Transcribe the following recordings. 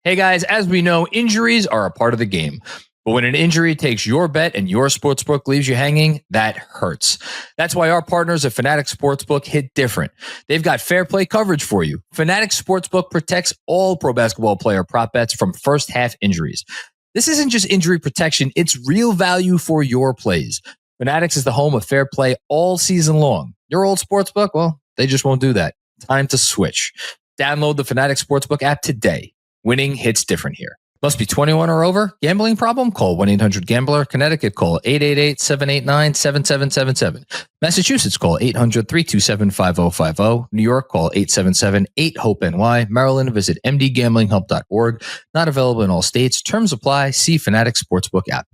Hey guys, as we know, injuries are a part of the game. But when an injury takes your bet and your sportsbook leaves you hanging, that hurts. That's why our partners at Fanatics Sportsbook hit different. They've got fair play coverage for you. Fanatics Sportsbook protects all pro basketball player prop bets from first half injuries. This isn't just injury protection, it's real value for your plays. Fanatics is the home of fair play all season long. Your old sportsbook, well, they just won't do that. Time to switch. Download the Fanatics Sportsbook app today. Winning hits different here. Must be 21 or over. Gambling problem? Call 1-800-GAMBLER. Connecticut, call 888-789-7777. Massachusetts, call 800-327-5050. New York, call 877-8-HOPE-NY. Maryland, visit mdgamblinghelp.org. Not available in all states. Terms apply. See Fanatics Sportsbook app.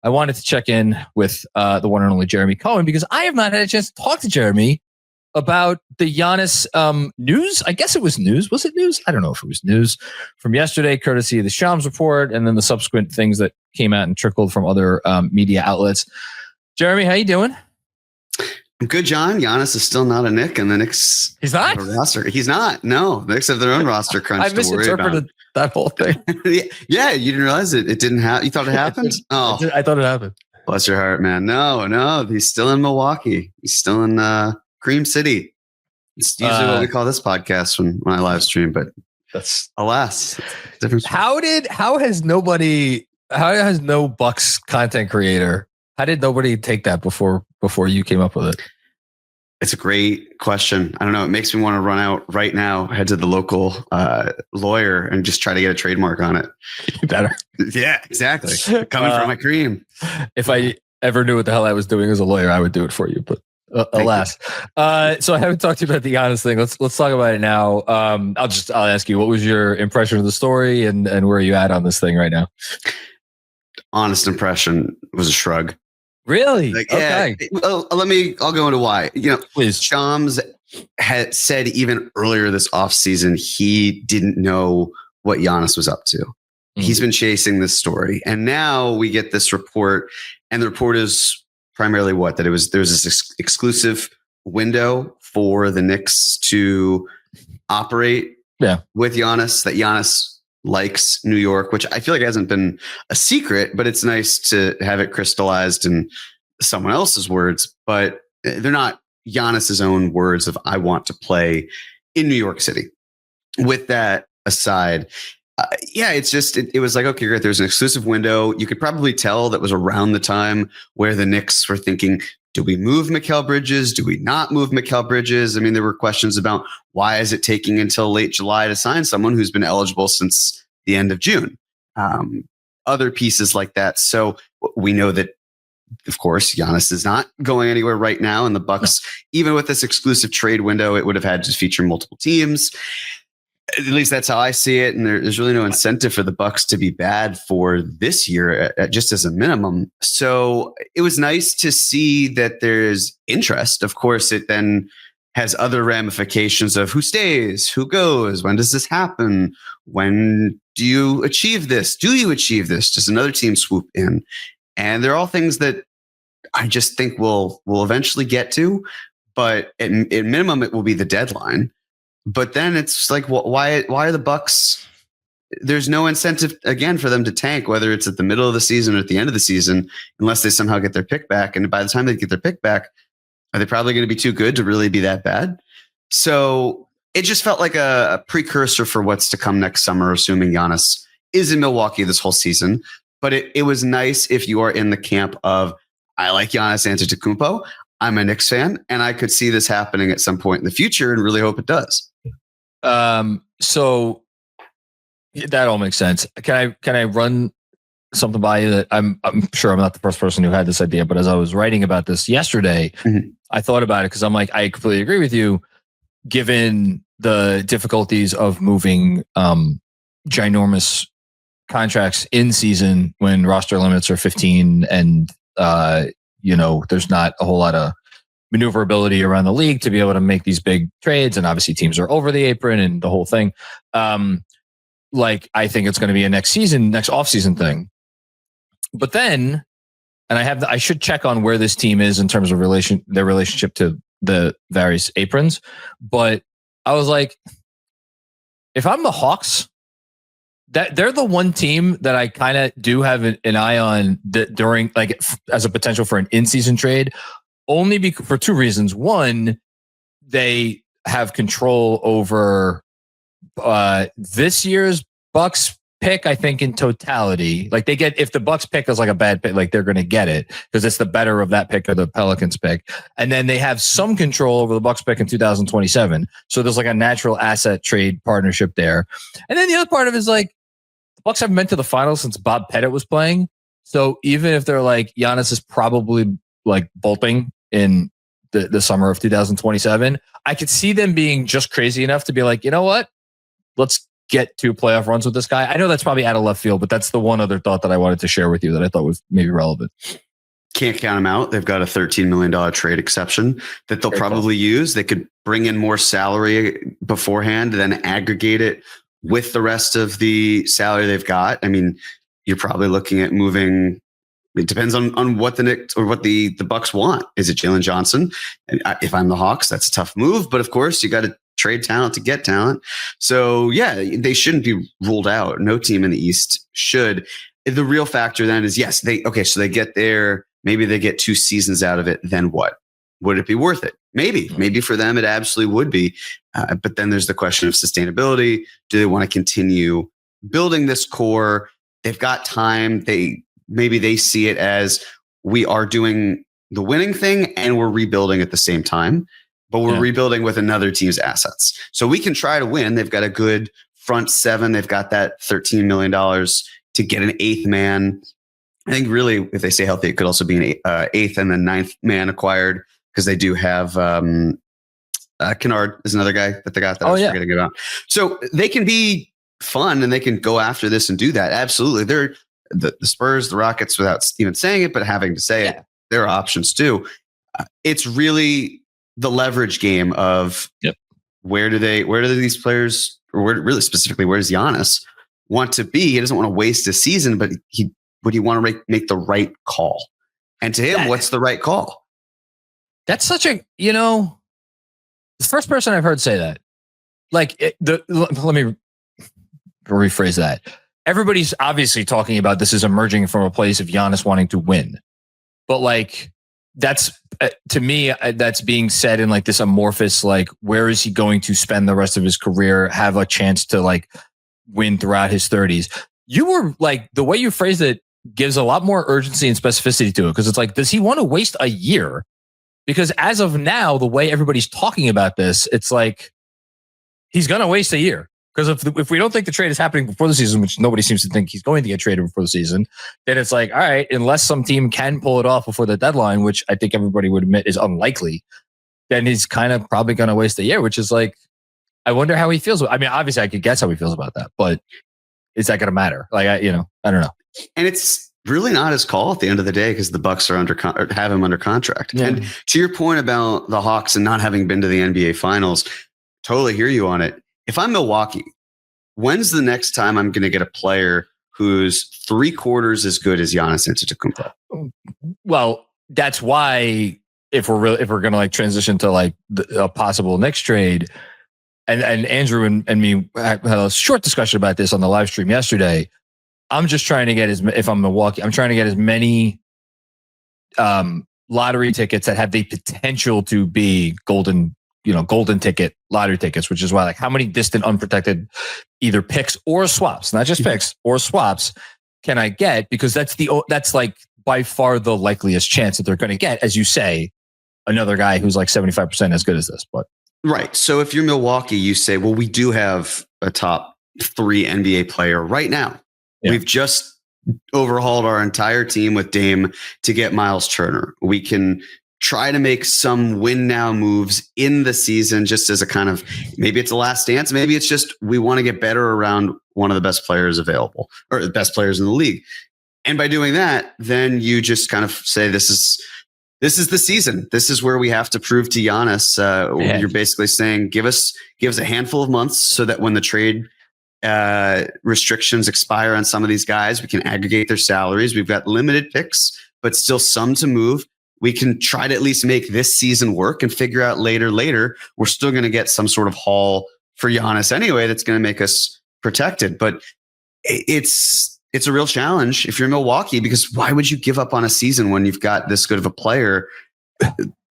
I wanted to check in with the one and only Jeremy Cohen because I have not had a chance to talk to Jeremy about the Giannis news. I guess it was news. Was it news? I don't know if it was news from yesterday, courtesy of the Shams report, and then the subsequent things that came out and trickled from other media outlets. Jeremy, how you doing? I'm good, John. Giannis is still not a Knick, and the Knicks he's not have a roster. He's not. No, the Knicks have their own roster crunch. I misinterpreted that whole thing. Yeah, you didn't realize it. It didn't happen. You thought it happened? Oh, I thought it happened. Bless your heart, man. No, he's still in Milwaukee. He's still in Cream City. It's usually what we call this podcast when I live stream, but that's alas different. How has no Bucks content creator? How did nobody take that before you came up with it? It's a great question. I don't know. It makes me want to run out right now, head to the local lawyer and just try to get a trademark on it. You better. Yeah, exactly. Coming from my cream. If I ever knew what the hell I was doing as a lawyer, I would do it for you, but alas. So I haven't talked to you about the Giannis thing. Let's talk about it now. I'll ask you, what was your impression of the story and where are you at on this thing right now? Honest impression was a shrug. Really? Okay. I'll go into why. Please. Shams had said even earlier this offseason, he didn't know what Giannis was up to. Mm-hmm. He's been chasing this story. And now we get this report, and the report is primarily that there was this exclusive window for the Knicks to operate with Giannis, that Giannis likes New York, which I feel like hasn't been a secret, but it's nice to have it crystallized in someone else's words, but they're not Giannis's own words of I want to play in New York City. With that aside, it was like, okay, great. There's an exclusive window. You could probably tell that was around the time where the Knicks were thinking, do we move Mikal Bridges? Do we not move Mikal Bridges? I mean, there were questions about why is it taking until late July to sign someone who's been eligible since the end of June? Other pieces like that. So we know that, of course, Giannis is not going anywhere right now. And the Bucks, even with this exclusive trade window, it would have had to feature multiple teams. At least that's how I see it. And there's really no incentive for the Bucks to be bad for this year, just as a minimum. So it was nice to see that there's interest. Of course, it then has other ramifications of who stays, who goes, when does this happen? When do you achieve this? Do you achieve this? Does another team swoop in? And they're all things that I just think we'll eventually get to. But at minimum, it will be the deadline. But then it's like, why are the Bucks? There's no incentive, again, for them to tank, whether it's at the middle of the season or at the end of the season, unless they somehow get their pick back. And by the time they get their pick back, are they probably going to be too good to really be that bad? So it just felt like a precursor for what's to come next summer, assuming Giannis is in Milwaukee this whole season. But it was nice if you are in the camp of, I like Giannis Antetokounmpo, I'm a Knicks fan, and I could see this happening at some point in the future and really hope it does. So that all makes sense. Can I run something by you that I'm sure I'm not the first person who had this idea, but as I was writing about this yesterday, I thought about it because I'm like, I completely agree with you, given the difficulties of moving ginormous contracts in season when roster limits are 15 and there's not a whole lot of maneuverability around the league to be able to make these big trades. And obviously teams are over the apron and the whole thing. I think it's going to be a next offseason thing. But then, and I should check on where this team is in terms of their relationship to the various aprons. But I was like, if I'm the Hawks, that they're the one team that I kind of do have an eye on during like as a potential for an in-season trade, only for two reasons. One, they have control over this year's Bucks pick, I think, in totality. Like they get, if the Bucks pick is like a bad pick, like they're going to get it because it's the better of that pick or the Pelicans pick. And then they have some control over the Bucks pick in 2027. So there's like a natural asset trade partnership there. And then the other part of it is like the Bucks haven't been to the finals since Bob Pettit was playing. So even if they're like Giannis is probably like bolting in the summer of 2027, I could see them being just crazy enough to be like, you know what? Let's get 2 playoff runs with this guy. I know that's probably out of left field, but that's the one other thought that I wanted to share with you that I thought was maybe relevant. Can't count them out. They've got a $13 million trade exception that they'll probably use. They could bring in more salary beforehand, then aggregate it with the rest of the salary they've got. I mean, you're probably looking at moving. It depends on what the Knicks or what the Bucks want. Is it Jalen Johnson? And if I'm the Hawks, that's a tough move. But of course, you got to trade talent to get talent. So yeah, they shouldn't be ruled out. No team in the East should. The real factor then is yes, so they get there. Maybe they get 2 seasons out of it. Then what? Would it be worth it? Maybe for them it absolutely would be. But then there's the question of sustainability. Do they want to continue building this core? They've got time. Maybe they see it as we are doing the winning thing and we're rebuilding at the same time, but we're rebuilding with another team's assets. So we can try to win. They've got a good front 7. They've got that $13 million to get an 8th man. I think really, if they stay healthy, it could also be an 8th and then 9th man acquired because they do have Kennard is another guy that they got that I was forgetting about. So they can be fun and they can go after this and do that. Absolutely. They're the Spurs, the Rockets, without even saying it, but having to say it, there are options too. It's really the leverage game of where do these players, or really specifically, where does Giannis want to be? He doesn't want to waste a season, but would he want to make the right call? And to him, what's the right call? That's such a, the first person I've heard say that. Like, let me rephrase that. Everybody's obviously talking about this is emerging from a place of Giannis wanting to win. But like, that's to me, that's being said in like this amorphous, like, where is he going to spend the rest of his career, have a chance to like win throughout his 30s? You were like, the way you phrased it gives a lot more urgency and specificity to it. Cause it's like, does he want to waste a year? Because as of now, the way everybody's talking about this, it's like, he's going to waste a year. Because if we don't think the trade is happening before the season, which nobody seems to think he's going to get traded before the season, then it's like, all right, unless some team can pull it off before the deadline, which I think everybody would admit is unlikely, then he's kind of probably going to waste a year, which is like, I wonder how he feels. I mean, obviously I could guess how he feels about that, but is that going to matter? Like, I don't know. And it's really not his call at the end of the day because the Bucks are have him under contract. Yeah. And to your point about the Hawks and not having been to the NBA Finals, totally hear you on it. If I'm Milwaukee, when's the next time I'm going to get a player who's 3/4 as good as Giannis Antetokounmpo? Well, that's why if we're going to like transition to like a possible Knicks trade, and Andrew and me had a short discussion about this on the live stream yesterday. I'm just trying to get if I'm Milwaukee, I'm trying to get as many lottery tickets that have the potential to be golden ticket lottery tickets, which is why, like, how many distant unprotected either picks or swaps, not just picks or swaps, can I get? Because that's like by far the likeliest chance that they're going to get, as you say, another guy who's like 75% as good as this. But right. So if you're Milwaukee, you say, well, we do have a top 3 NBA player right now. Yeah. We've just overhauled our entire team with Dame to get Miles Turner. We can try to make some win now moves in the season, just as a kind of, maybe it's a last dance. Maybe it's just, we want to get better around one of the best players available or the best players in the league. And by doing that, then you just kind of say, this is the season. This is where we have to prove to Giannis. You're basically saying, give us a handful of months so that when the trade restrictions expire on some of these guys, we can aggregate their salaries. We've got limited picks, but still some to move. We can try to at least make this season work and figure out later, we're still going to get some sort of haul for Giannis anyway that's going to make us protected. But it's a real challenge if you're Milwaukee, because why would you give up on a season when you've got this good of a player?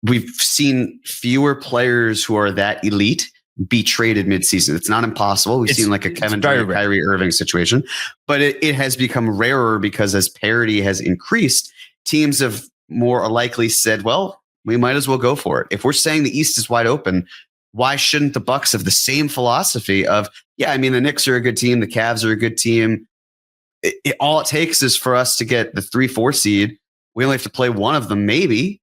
We've seen fewer players who are that elite be traded midseason. It's not impossible. We've seen like a Kevin Durant, Kyrie Irving situation, but it has become rarer because as parity has increased, teams have more likely said, well, we might as well go for it. If we're saying the East is wide open, why shouldn't the Bucks have the same philosophy of, yeah, I mean, the Knicks are a good team. The Cavs are a good team. All it takes is for us to get the 3-4 seed. We only have to play one of them, maybe.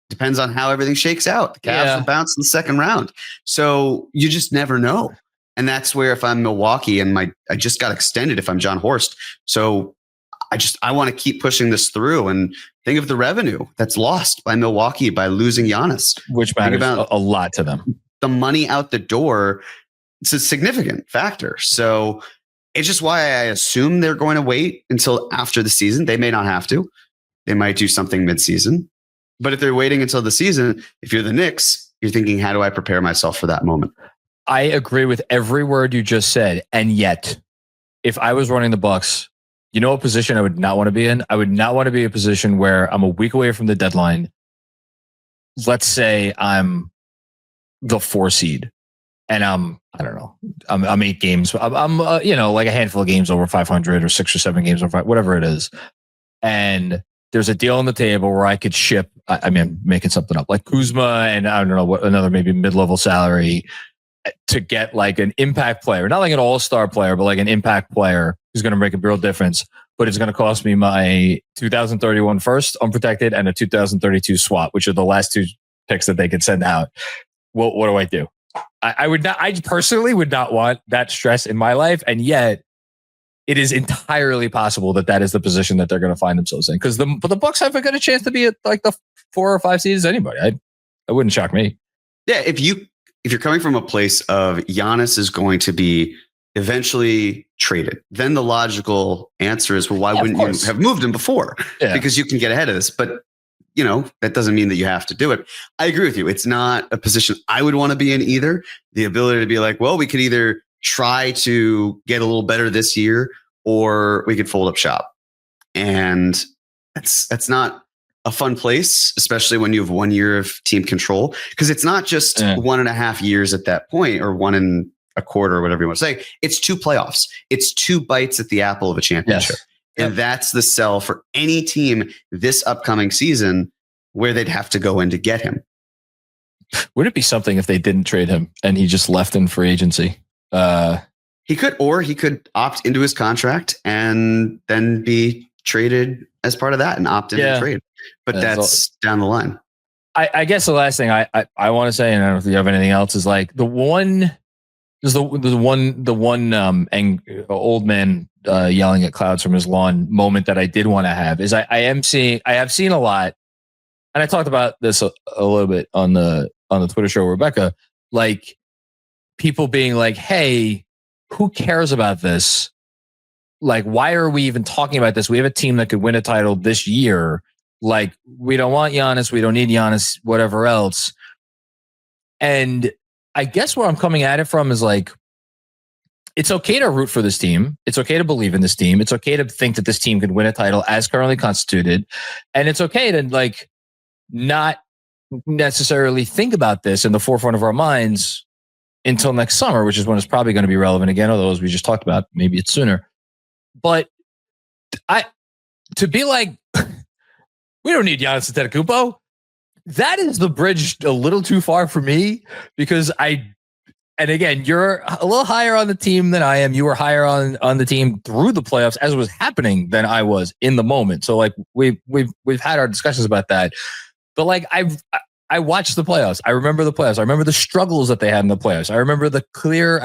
Depends on how everything shakes out. The Cavs will bounce in the second round. So you just never know. And that's where if I'm Milwaukee and I just got extended if I'm John Horst. So I want to keep pushing this through and think of the revenue that's lost by Milwaukee by losing Giannis. Which matters a lot to them. The money out the door, it's a significant factor. So it's just why I assume they're going to wait until after the season. They may not have to. They might do something midseason. But if they're waiting until the season, if you're the Knicks, you're thinking, how do I prepare myself for that moment? I agree with every word you just said. And yet, if I was running the Bucks, you know what position I would not want to be in? I would not want to be in a position where I'm a week away from the deadline. Let's say I'm the 4 seed and I'm 8 games. I'm like a handful of games over 500 or 6 or 7 games over 5, whatever it is. And there's a deal on the table where I could ship, I'm making something up, like Kuzma and I don't know what, another maybe mid-level salary to get like an impact player, not like an all-star player, but like an impact player who's going to make a real difference. But it's going to cost me my 2031 first unprotected and a 2032 swap, which are the last 2 picks that they could send out. Well, what do I do? I personally would not want that stress in my life. And yet it is entirely possible that is the position that they're going to find themselves in. Because the Bucks have a good chance to be at like the 4 or 5 seeds as anybody. It wouldn't shock me. Yeah, if you're coming from a place of Giannis is going to be eventually traded, then the logical answer is, well, why wouldn't you have moved him before? Yeah. Because you can get ahead of this. But that doesn't mean that you have to do it. I agree with you. It's not a position I would want to be in either. The ability to be like, well, we could either try to get a little better this year, or we could fold up shop. And that's not a fun place, especially when you have 1 year of team control, because it's not just 1.5 years at that point, or 1 1/4, or whatever you want to say. It's 2 playoffs. It's 2 bites at the apple of a championship. Yes. And that's the sell for any team this upcoming season, where they'd have to go in to get him. Would it be something if they didn't trade him and he just left in free agency? He could opt into his contract and then be traded as part of that and opt into the trade. But that's down the line. I guess the last thing I want to say, and I don't know if you have anything else, is like the one old man yelling at clouds from his lawn moment that I did want to have is I have seen a lot, and I talked about this a little bit on the Twitter show, Rebecca, like people being like, hey, who cares about this? Like, why are we even talking about this? We have a team that could win a title this year. Like, we don't want Giannis. We don't need Giannis, whatever else. And I guess where I'm coming at it from is like, it's okay to root for this team. It's okay to believe in this team. It's okay to think that this team could win a title as currently constituted. And it's okay to like not necessarily think about this in the forefront of our minds until next summer, which is when it's probably going to be relevant again, although as we just talked about, maybe it's sooner. But to be like, we don't need Giannis Antetokounmpo. That is the bridge a little too far for me, because and again, you're a little higher on the team than I am. You were higher on the team through the playoffs as it was happening than I was in the moment. So like we've had our discussions about that. But like I watched the playoffs. I remember the playoffs. I remember the struggles that they had in the playoffs. I remember the clear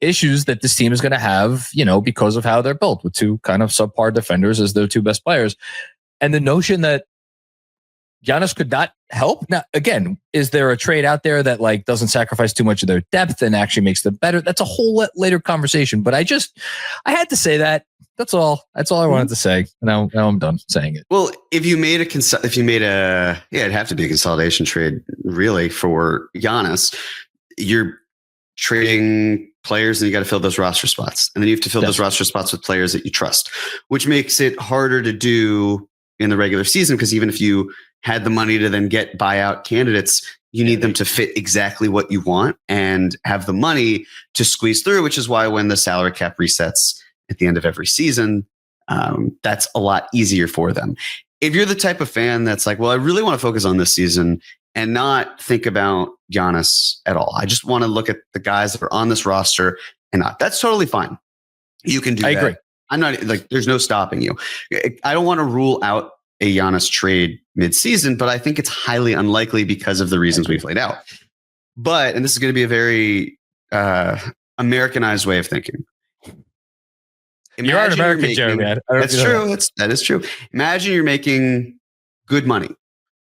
issues that this team is going to have, because of how they're built, with 2 kind of subpar defenders as their 2 best players. And the notion that Giannis could not help. Now, again, is there a trade out there that like doesn't sacrifice too much of their depth and actually makes them better? That's a whole later conversation. But I had to say that. That's all I wanted to say. Now I'm done saying it. Well, it'd have to be a consolidation trade really for Giannis. You're trading players and you got to fill those roster spots. And then you have to fill those roster spots with players that you trust, which makes it harder to do in the regular season. Because even if you had the money to then get buyout candidates, you need them to fit exactly what you want and have the money to squeeze through, which is why when the salary cap resets at the end of every season, that's a lot easier for them. If you're the type of fan that's like, well, I really want to focus on this season and not think about Giannis at all. I just want to look at the guys that are on this roster and not. That's totally fine. You can do that. I agree. I'm not like, there's no stopping you. I don't want to rule out a Giannis trade mid-season, but I think it's highly unlikely because of the reasons we've laid out. But, and this is going to be a very Americanized way of thinking. You are an American, Jeremy. That's true. That is true. Imagine you're making good money.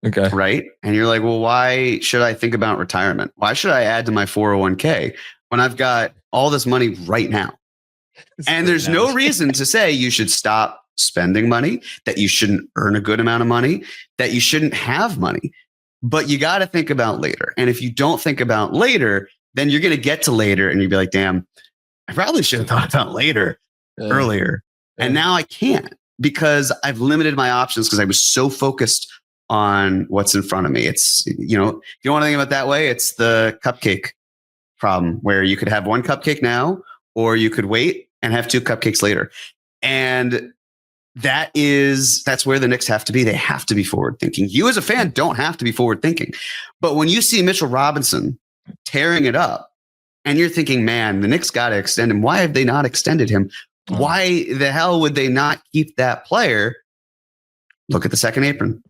Okay. Right. And you're like, well, why should I think about retirement? Why should I add to my 401k when I've got all this money right now? And there's no reason to say you should stop spending money, that you shouldn't earn a good amount of money, that you shouldn't have money. But you got to think about later. And if you don't think about later, then you're going to get to later and you'll be like, damn, I probably should have thought about later earlier. And now I can't because I've limited my options because I was so focused on what's in front of me. It's, you know, if you don't want to think about it that way, it's the cupcake problem where you could have one cupcake now, or you could wait and have two cupcakes later. And that's where the Knicks have to be. They have to be forward thinking. You as a fan don't have to be forward thinking. But when you see Mitchell Robinson tearing it up and you're thinking, man, the Knicks got to extend him. Why have they not extended him? Why the hell would they not keep that player? Look at the second apron.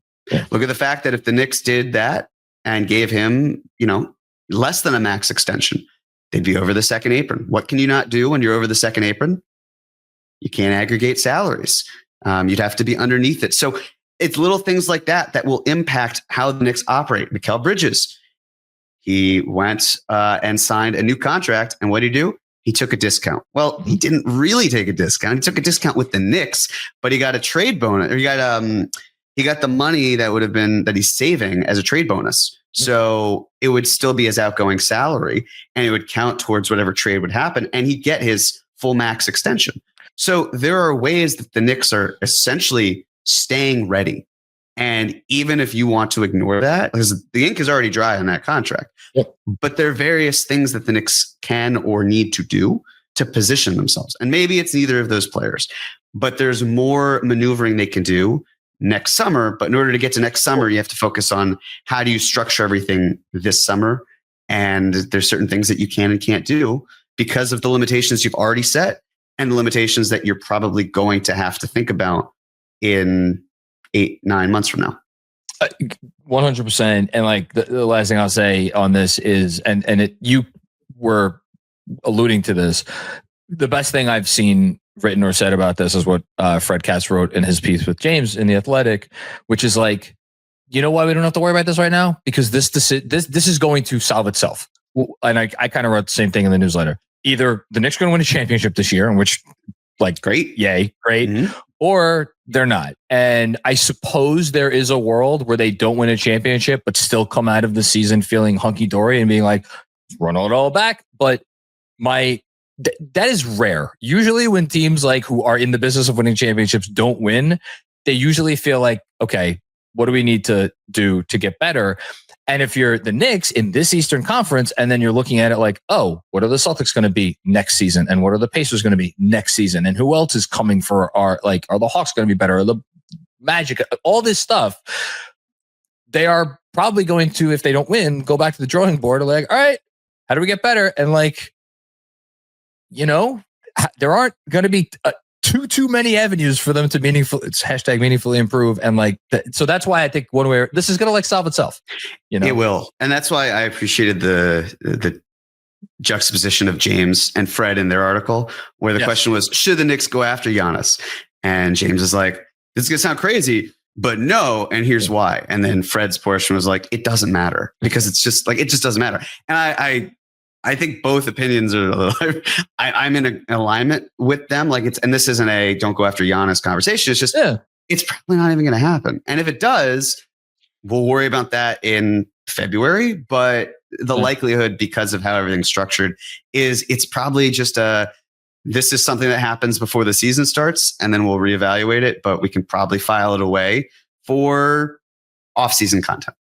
Look at the fact that if the Knicks did that and gave him, you know, less than a max extension, they'd be over the second apron. What can you not do when you're over the second apron? You can't aggregate salaries. You'd have to be underneath it. So it's little things like that that will impact how the Knicks operate. Mikal Bridges, he went and signed a new contract. And what did he do? He took a discount. Well, he didn't really take a discount. He took a discount with the Knicks, but he got a trade bonus. Or he got the money that he's saving as a trade bonus. So it would still be his outgoing salary and it would count towards whatever trade would happen. And he'd get his full max extension. So there are ways that the Knicks are essentially staying ready. And even if you want to ignore that, because the ink is already dry on that contract, but there are various things that the Knicks can or need to do to position themselves. And maybe it's neither of those players, but there's more maneuvering they can do next summer. But in order to get to next summer, you have to focus on how do you structure everything this summer. And there's certain things that you can and can't do because of the limitations you've already set and the limitations that you're probably going to have to think about in 8-9 months from now. 100%. And like the last thing I'll say on this is, you were alluding to this, the best thing I've seen written or said about this is what Fred Katz wrote in his piece with James in The Athletic, which is like, you know why we don't have to worry about this right now? Because this is going to solve itself. And I kind of wrote the same thing in the newsletter. Either the Knicks are going to win a championship this year, in which, like, great, yay, great, or they're not. And I suppose there is a world where they don't win a championship, but still come out of the season feeling hunky-dory and being like, run it all back. But that is rare. Usually when teams like who are in the business of winning championships don't win, they usually feel like, okay, what do we need to do to get better? And if you're the Knicks in this Eastern Conference, and then you're looking at it like, oh, what are the Celtics going to be next season? And what are the Pacers going to be next season? And who else is coming for are the Hawks going to be better? Are the Magic, all this stuff, they are probably going to, if they don't win, go back to the drawing board and like, all right, how do we get better? And like, you know, there aren't going to be too many avenues for them to meaningfully improve. And like, so that's why I think one way this is going to like solve itself. You know, it will. And that's why I appreciated the juxtaposition of James and Fred in their article, where the question was, should the Knicks go after Giannis? And James is like, this is going to sound crazy, but no. And here's why. And then Fred's portion was like, it doesn't matter because it's just like, it just doesn't matter. And I think both opinions are, I'm in alignment with them. Like and this isn't a don't go after Giannis conversation. It's just, it's probably not even going to happen. And if it does, we'll worry about that in February, but the likelihood, because of how everything's structured, is it's probably just this is something that happens before the season starts, and then we'll reevaluate it, but we can probably file it away for off-season content.